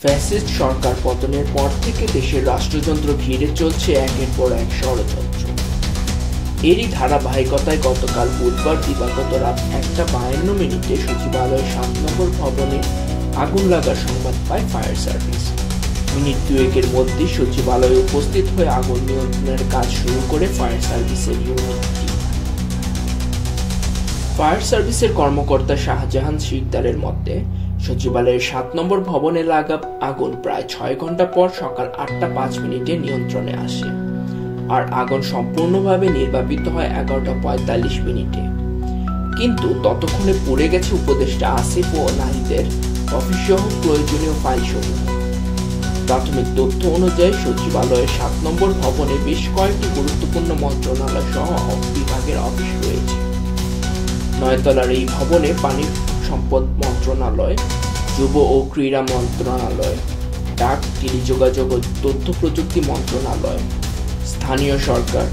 Fascist সরকার পতনের পর থেকে দেশের রাষ্ট্রযন্ত্র ঘিরে চলছে একের পর এক ষড়যন্ত্র। এরই ধারাবাহিকতায় গতকাল বুধবার দিবাগত রাত 1:52 সচিবালয়ের 7 নম্বর ভবনে আগুন লাগার সংবাদ পায় ফায়ার সার্ভিস। মিনিট দুয়েকের মধ্যে সচিবালয়ে উপস্থিত হয়ে আগুন নিয়ন্ত্রণের কাজ শুরু করে ফায়ার সার্ভিসের ইউনিটটি। ফায়ার সার্ভিসের কর্মকর্তা শাহজাহান শিকদারের মতে, সচিবালয়ের 7 নম্বর ভবনে লাগা আগুন প্রায় 6 ঘন্টা পর সকাল 8:05 নিয়ন্ত্রণে আসে, আর আগুন সম্পূর্ণভাবে নির্বাপিত হয় 11:45। কিন্তু ততক্ষণে পুড়ে গেছে উপদেষ্টা আসিফ ও নাহিদের অফিসসহ প্রয়োজনীয় ফাইলসমূহ। প্রাথমিক তথ্য অনুযায়ী সচিবালয়ের 7 নম্বর ভবনে বেশ কয়েকটি গুরুত্বপূর্ণ মন্ত্রণালয় সহ বিভাগের অফিস রয়েছে। 9 তলার এই ভবনে পানি সম্পদ মন্ত্রণালয়, যুব ও ক্রীড়া মন্ত্রণালয়, ডাক, টেলিযোগাযোগ ও তথ্য প্রযুক্তি মন্ত্রণালয়, স্থানীয় সরকার,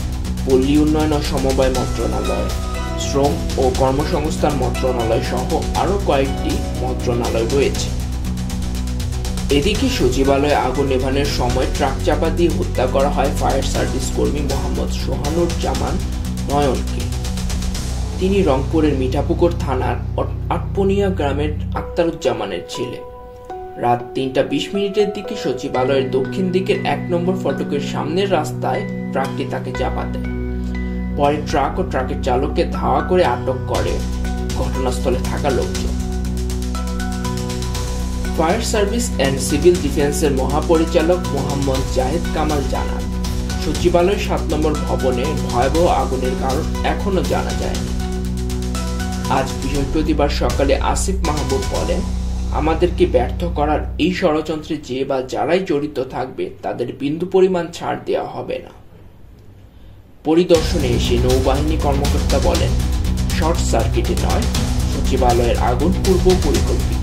পল্লী উন্নয়ন ও সমবায় মন্ত্রণালয়, শ্রম ও কর্মসংস্থান মন্ত্রণালয় সহ আরও কয়েকটি মন্ত্রণালয় রয়েছে। এদিকে সচিবালয়ে আগুন নেভানোর সময় ট্রাক চাপা দিয়ে হত্যা করা হয় ফায়ার সার্ভিস কর্মী মোহাম্মদ সোহানুর জামান নয়নকে। তিনি রংপুরের মিঠাপুকুর থানার আটপনিয়া গ্রামের আক্তারুজ্জামানের ছেলে। রাত 3:20 দিকে সচিবালয়ের দক্ষিণ দিকের 1 নম্বর ফটকের সামনের রাস্তায় ট্রাকটি তাকে চাপা দেয়। পরে ট্রাক ও ট্রাকের চালককে ধাওয়া করে আটক করে ঘটনাস্থলে থাকা লোকজন। ফায়ার সার্ভিস অ্যান্ড সিভিল ডিফেন্সের মহাপরিচালক মোহাম্মদ জাহেদ কামাল জানান, সচিবালয়ের 7 নম্বর ভবনে ভয়াবহ আগুনের কারণ এখনো জানা যায়নি। আজ বৃহস্পতিবার সকালে আসিফ মাহবুব বলেন, আমাদেরকে ব্যর্থ করার এই ষড়যন্ত্রে যে বা যারাই জড়িত থাকবে তাদের বিন্দু পরিমাণ ছাড় দেওয়া হবে না। পরিদর্শনে এসে নৌবাহিনী কর্মকর্তা বলেন, শর্ট সার্কিটে নয়, সচিবালয়ের আগুন পূর্ব পরিকল্পিত।